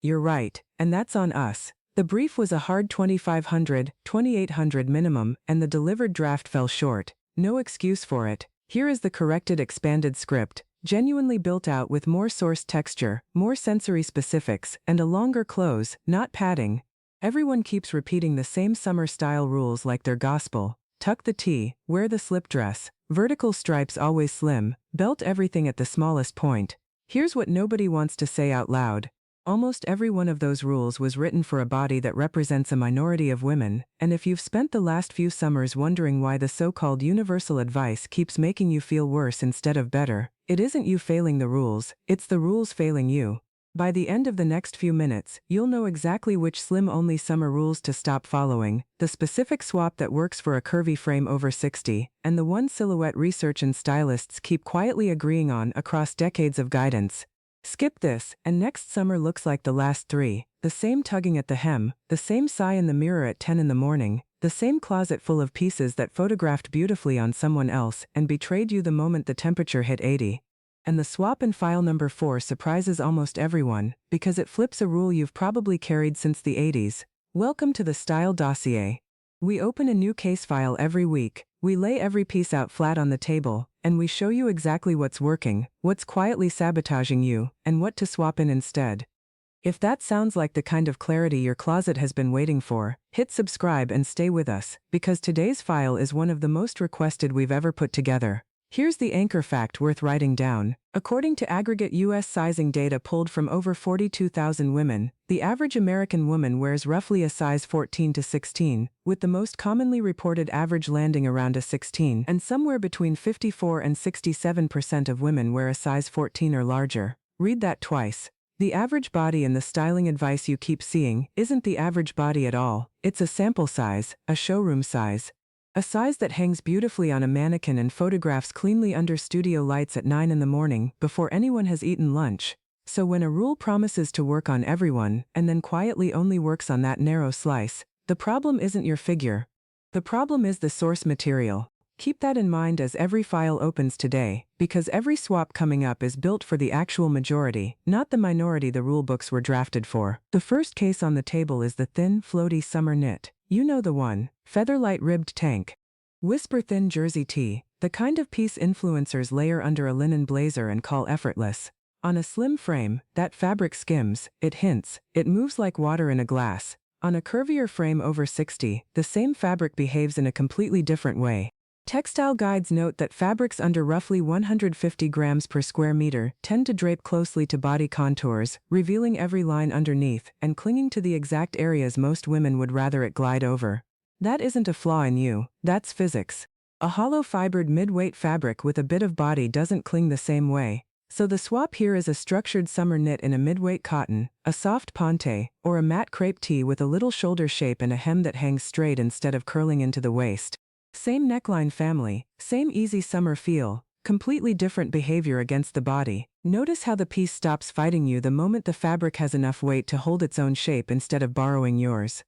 You're right, and that's on us. The brief was a hard 2,500, 2,800 minimum, and the delivered draft fell short. No excuse for it. Here is the corrected expanded script, genuinely built out with more source texture, more sensory specifics, and a longer close, not padding. Everyone keeps repeating the same summer style rules like they're gospel. Tuck the tee, wear the slip dress, vertical stripes always slim, belt everything at the smallest point. Here's what nobody wants to say out loud. Almost every one of those rules was written for a body that represents a minority of women, and if you've spent the last few summers wondering why the so-called universal advice keeps making you feel worse instead of better, it isn't you failing the rules, it's the rules failing you. By the end of the next few minutes, you'll know exactly which slim-only summer rules to stop following, the specific swap that works for a curvy frame over 60, and the one silhouette research and stylists keep quietly agreeing on across decades of guidance. Skip this, and next summer looks like the last three. The same tugging at the hem, the same sigh in the mirror at 10 in the morning, the same closet full of pieces that photographed beautifully on someone else and betrayed you the moment the temperature hit 80. And the swap in file number 4 surprises almost everyone, because it flips a rule you've probably carried since the 80s. Welcome to the Style Dossier. We open a new case file every week, we lay every piece out flat on the table, and we show you exactly what's working, what's quietly sabotaging you, and what to swap in instead. If that sounds like the kind of clarity your closet has been waiting for, hit subscribe and stay with us, because today's file is one of the most requested we've ever put together. Here's the anchor fact worth writing down. According to aggregate U.S. sizing data pulled from over 42,000 women, the average American woman wears roughly a size 14 to 16, with the most commonly reported average landing around a 16, and somewhere between 54 and 67% of women wear a size 14 or larger. Read that twice. The average body in the styling advice you keep seeing isn't the average body at all. It's a sample size, a showroom size. A size that hangs beautifully on a mannequin and photographs cleanly under studio lights at 9 in the morning before anyone has eaten lunch. So when a rule promises to work on everyone and then quietly only works on that narrow slice, the problem isn't your figure. The problem is the source material. Keep that in mind as every file opens today, because every swap coming up is built for the actual majority, not the minority the rulebooks were drafted for. The first case on the table is the thin, floaty summer knit. You know the one, featherlight ribbed tank. Whisper thin jersey tee, the kind of piece influencers layer under a linen blazer and call effortless. On a slim frame, that fabric skims, it hints, it moves like water in a glass. On a curvier frame over 60, the same fabric behaves in a completely different way. Textile guides note that fabrics under roughly 150 grams per square meter tend to drape closely to body contours, revealing every line underneath and clinging to the exact areas most women would rather it glide over. That isn't a flaw in you, that's physics. A hollow-fibered mid-weight fabric with a bit of body doesn't cling the same way. So the swap here is a structured summer knit in a mid-weight cotton, a soft ponte, or a matte crepe tee with a little shoulder shape and a hem that hangs straight instead of curling into the waist. Same neckline family, same easy summer feel, completely different behavior against the body. Notice how the piece stops fighting you the moment the fabric has enough weight to hold its own shape instead of borrowing yours.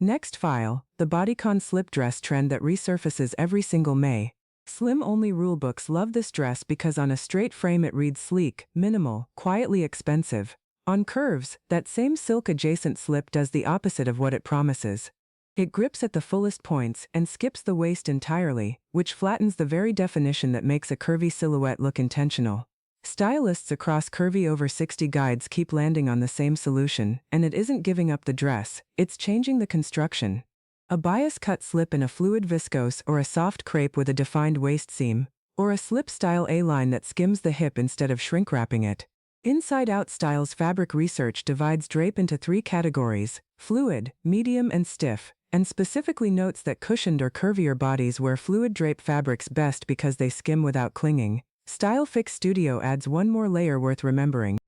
Next file, the bodycon slip dress trend that resurfaces every single May. Slim-only rulebooks love this dress because on a straight frame it reads sleek, minimal, quietly expensive. On curves, that same silk-adjacent slip does the opposite of what it promises. It grips at the fullest points and skips the waist entirely, which flattens the very definition that makes a curvy silhouette look intentional. Stylists across curvy over 60 guides keep landing on the same solution, and it isn't giving up the dress, it's changing the construction. A bias-cut slip in a fluid viscose or a soft crepe with a defined waist seam, or a slip-style A-line that skims the hip instead of shrink-wrapping it. Inside Out Styles fabric research divides drape into 3 categories: fluid, medium and stiff, and specifically notes that cushioned or curvier bodies wear fluid drape fabrics best because they skim without clinging. Style Fix Studio adds one more layer worth remembering.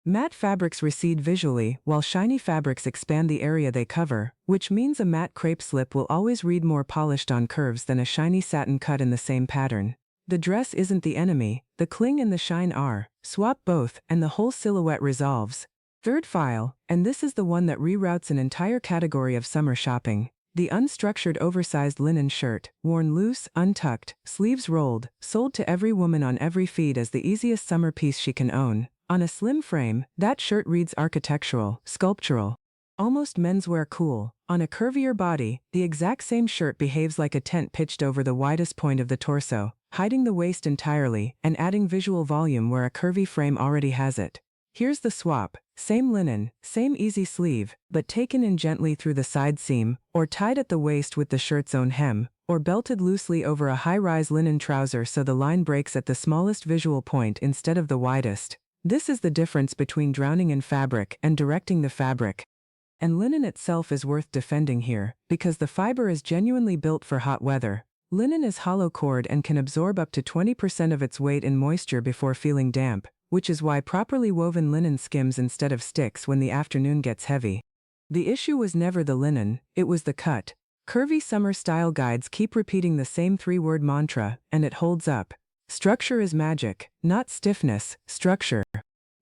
Matte fabrics recede visually, while shiny fabrics expand the area they cover, which means a matte crepe slip will always read more polished on curves than a shiny satin cut in the same pattern. The dress isn't the enemy, the cling and the shine are. Swap both, and the whole silhouette resolves. Third file, and this is the one that reroutes an entire category of summer shopping. The unstructured oversized linen shirt, worn loose, untucked, sleeves rolled, sold to every woman on every feed as the easiest summer piece she can own. On a slim frame, that shirt reads architectural, sculptural. Almost menswear cool. On a curvier body, the exact same shirt behaves like a tent pitched over the widest point of the torso, hiding the waist entirely and adding visual volume where a curvy frame already has it. Here's the swap. Same linen, same easy sleeve, but taken in gently through the side seam, or tied at the waist with the shirt's own hem, or belted loosely over a high-rise linen trouser so the line breaks at the smallest visual point instead of the widest. This is the difference between drowning in fabric and directing the fabric. And linen itself is worth defending here, because the fiber is genuinely built for hot weather. Linen is hollow cord and can absorb up to 20% of its weight in moisture before feeling damp, which is why properly woven linen skims instead of sticks when the afternoon gets heavy. The issue was never the linen, it was the cut. Curvy summer style guides keep repeating the same three-word mantra, and it holds up. Structure is magic, not stiffness, structure.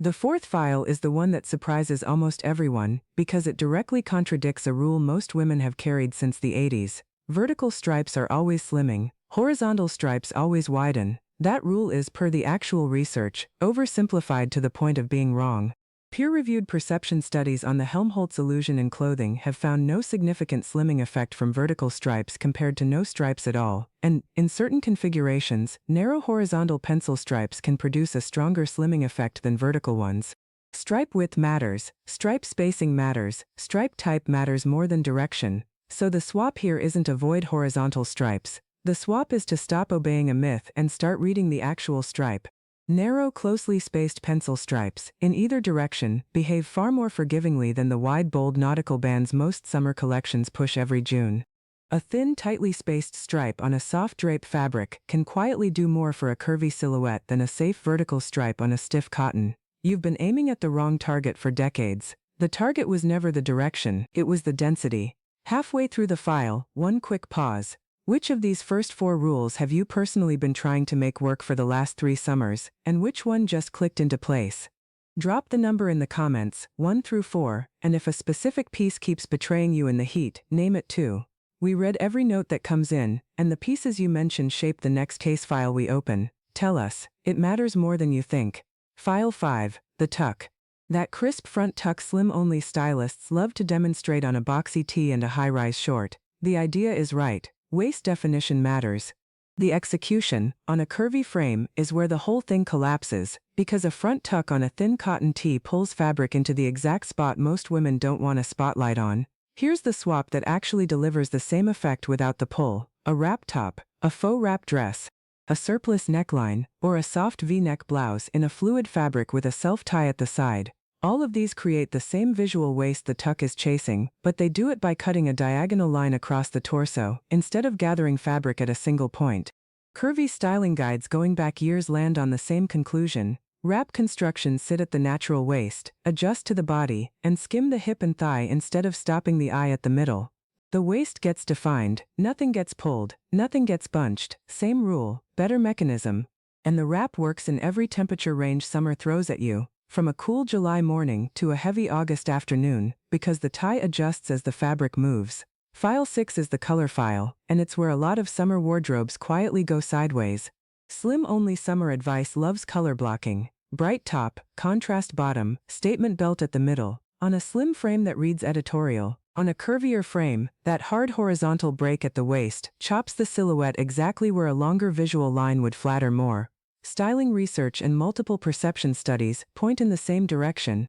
The fourth file is the one that surprises almost everyone, because it directly contradicts a rule most women have carried since the 80s. Vertical stripes are always slimming, horizontal stripes always widen. That rule is, per the actual research, oversimplified to the point of being wrong. Peer-reviewed perception studies on the Helmholtz illusion in clothing have found no significant slimming effect from vertical stripes compared to no stripes at all, and, in certain configurations, narrow horizontal pencil stripes can produce a stronger slimming effect than vertical ones. Stripe width matters, stripe spacing matters, stripe type matters more than direction, so the swap here isn't avoid horizontal stripes. The swap is to stop obeying a myth and start reading the actual stripe. Narrow, closely spaced pencil stripes, in either direction, behave far more forgivingly than the wide, bold nautical bands most summer collections push every June. A thin, tightly spaced stripe on a soft drape fabric can quietly do more for a curvy silhouette than a safe vertical stripe on a stiff cotton. You've been aiming at the wrong target for decades. The target was never the direction, it was the density. Halfway through the file, one quick pause. Which of these first 4 rules have you personally been trying to make work for the last 3 summers, and which one just clicked into place? Drop the number in the comments, 1 through 4, and if a specific piece keeps betraying you in the heat, name it too. We read every note that comes in, and the pieces you mention shape the next case file we open. Tell us, it matters more than you think. File 5, the tuck. That crisp front tuck slim-only stylists love to demonstrate on a boxy tee and a high-rise short. The idea is right. Waist definition matters. The execution, on a curvy frame, is where the whole thing collapses, because a front tuck on a thin cotton tee pulls fabric into the exact spot most women don't want a spotlight on. Here's the swap that actually delivers the same effect without the pull: a wrap top, a faux wrap dress, a surplus neckline, or a soft V-neck blouse in a fluid fabric with a self-tie at the side. All of these create the same visual waist the tuck is chasing, but they do it by cutting a diagonal line across the torso, instead of gathering fabric at a single point. Curvy styling guides going back years land on the same conclusion. Wrap constructions sit at the natural waist, adjust to the body, and skim the hip and thigh instead of stopping the eye at the middle. The waist gets defined, nothing gets pulled, nothing gets bunched, same rule, better mechanism. And the wrap works in every temperature range summer throws at you. From a cool July morning to a heavy August afternoon, because the tie adjusts as the fabric moves. File 6 is the color file, and it's where a lot of summer wardrobes quietly go sideways. Slim-only summer advice loves color blocking. Bright top, contrast bottom, statement belt at the middle. On a slim frame that reads editorial. On a curvier frame, that hard horizontal break at the waist chops the silhouette exactly where a longer visual line would flatter more. Styling research and multiple perception studies point in the same direction.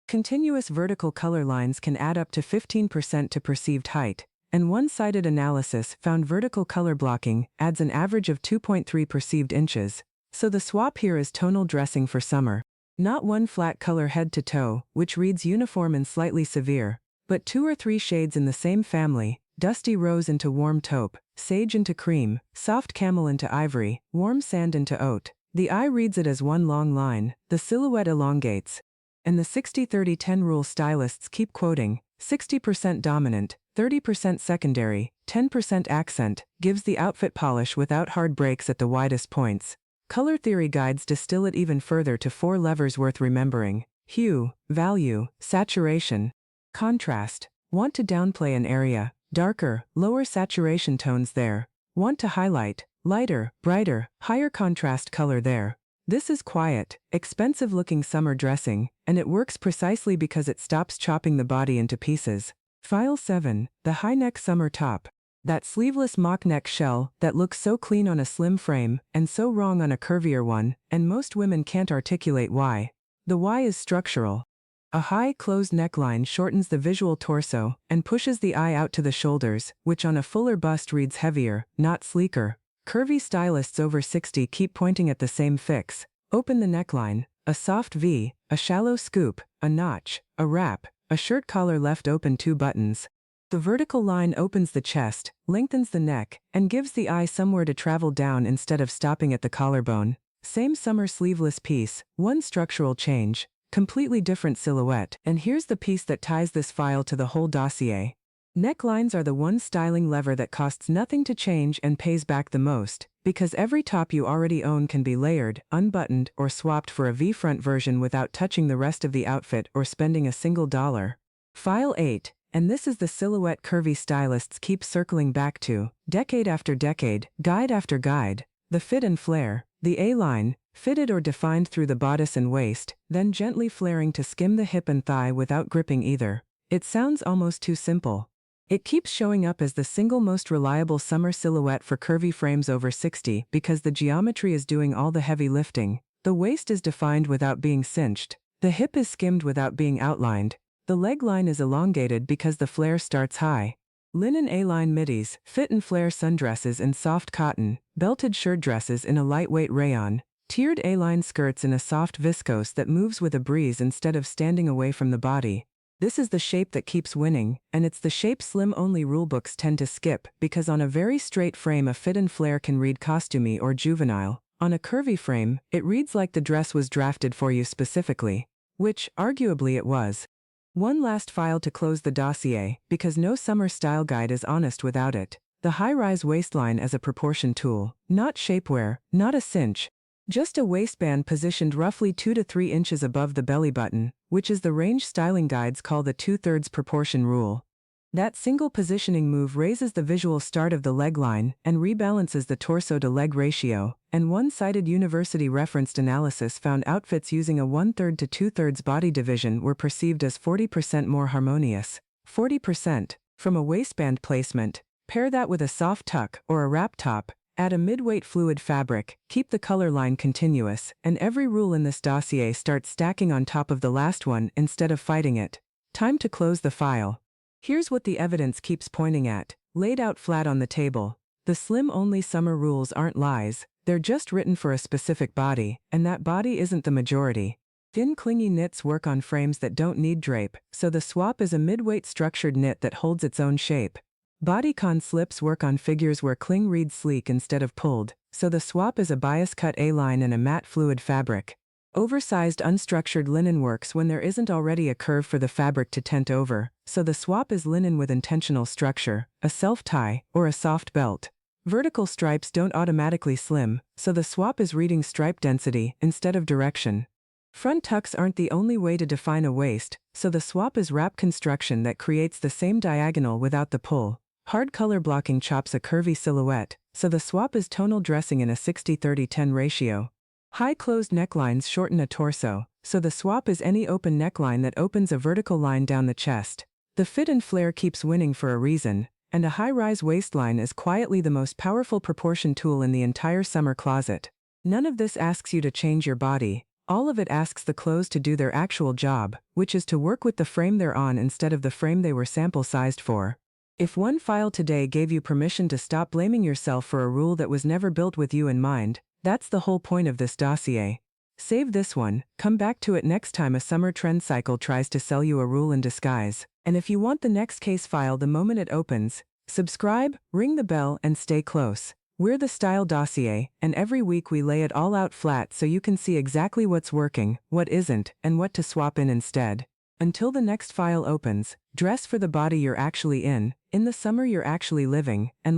Continuous vertical color lines can add up to 15% to perceived height, and one-sided analysis found vertical color blocking adds an average of 2.3 perceived inches. So the swap here is tonal dressing for summer. Not one flat color head to toe, which reads uniform and slightly severe, but 2 or 3 shades in the same family: dusty rose into warm taupe, sage into cream, soft camel into ivory, warm sand into oat. The eye reads it as one long line, the silhouette elongates. And the 60-30-10 rule stylists keep quoting: 60% dominant, 30% secondary, 10% accent, gives the outfit polish without hard breaks at the widest points. Color theory guides distill it even further to 4 levers worth remembering: hue, value, saturation, contrast. Want to downplay an area? Darker, lower saturation tones there. Want to highlight? Lighter, brighter, higher contrast color there. This is quiet, expensive-looking summer dressing, and it works precisely because it stops chopping the body into pieces. File 7, the high-neck summer top. That sleeveless mock neck shell that looks so clean on a slim frame and so wrong on a curvier one, and most women can't articulate why. The why is structural. A high, closed neckline shortens the visual torso and pushes the eye out to the shoulders, which on a fuller bust reads heavier, not sleeker. Curvy stylists over 60 keep pointing at the same fix. Open the neckline, a soft V, a shallow scoop, a notch, a wrap, a shirt collar left open 2 buttons. The vertical line opens the chest, lengthens the neck, and gives the eye somewhere to travel down instead of stopping at the collarbone. Same summer sleeveless piece, one structural change, completely different silhouette, and here's the piece that ties this file to the whole dossier. Necklines are the one styling lever that costs nothing to change and pays back the most, because every top you already own can be layered, unbuttoned, or swapped for a V-front version without touching the rest of the outfit or spending a single dollar. File 8, and this is the silhouette curvy stylists keep circling back to, decade after decade, guide after guide. The fit and flare, the A-line, fitted or defined through the bodice and waist, then gently flaring to skim the hip and thigh without gripping either. It sounds almost too simple. It keeps showing up as the single most reliable summer silhouette for curvy frames over 60 because the geometry is doing all the heavy lifting. The waist is defined without being cinched. The hip is skimmed without being outlined. The leg line is elongated because the flare starts high. Linen A-line middies, fit and flare sundresses in soft cotton, belted shirt dresses in a lightweight rayon, tiered A-line skirts in a soft viscose that moves with a breeze instead of standing away from the body. This is the shape that keeps winning, and it's the shape slim-only rulebooks tend to skip because on a very straight frame a fit and flare can read costumey or juvenile. On a curvy frame, it reads like the dress was drafted for you specifically. Which, arguably it was. One last file to close the dossier, because no summer style guide is honest without it. The high-rise waistline as a proportion tool. Not shapewear, not a cinch. Just a waistband positioned roughly 2 to 3 inches above the belly button, which is the range styling guides call the 2/3 proportion rule. That single positioning move raises the visual start of the leg line and rebalances the torso-to-leg ratio, and one-sided university-referenced analysis found outfits using a 1/3 to 2/3 body division were perceived as 40% more harmonious. 40%. From a waistband placement, pair that with a soft tuck or a wrap top, add a mid-weight fluid fabric, keep the color line continuous, and every rule in this dossier starts stacking on top of the last one instead of fighting it. Time to close the file. Here's what the evidence keeps pointing at, laid out flat on the table. The slim-only summer rules aren't lies, they're just written for a specific body, and that body isn't the majority. Thin clingy knits work on frames that don't need drape, so the swap is a mid-weight structured knit that holds its own shape. Bodycon slips work on figures where cling reads sleek instead of pulled, so the swap is a bias-cut A-line and a matte fluid fabric. Oversized unstructured linen works when there isn't already a curve for the fabric to tent over, so the swap is linen with intentional structure, a self-tie, or a soft belt. Vertical stripes don't automatically slim, so the swap is reading stripe density instead of direction. Front tucks aren't the only way to define a waist, so the swap is wrap construction that creates the same diagonal without the pull. Hard color blocking chops a curvy silhouette, so the swap is tonal dressing in a 60-30-10 ratio. High closed necklines shorten a torso, so the swap is any open neckline that opens a vertical line down the chest. The fit and flare keeps winning for a reason, and a high-rise waistline is quietly the most powerful proportion tool in the entire summer closet. None of this asks you to change your body. All of it asks the clothes to do their actual job, which is to work with the frame they're on instead of the frame they were sample-sized for. If one file today gave you permission to stop blaming yourself for a rule that was never built with you in mind, that's the whole point of this dossier. Save this one, come back to it next time a summer trend cycle tries to sell you a rule in disguise. And if you want the next case file the moment it opens, subscribe, ring the bell, and stay close. We're the Style Dossier, and every week we lay it all out flat so you can see exactly what's working, what isn't, and what to swap in instead. Until the next file opens, dress for the body you're actually in the summer you're actually living, and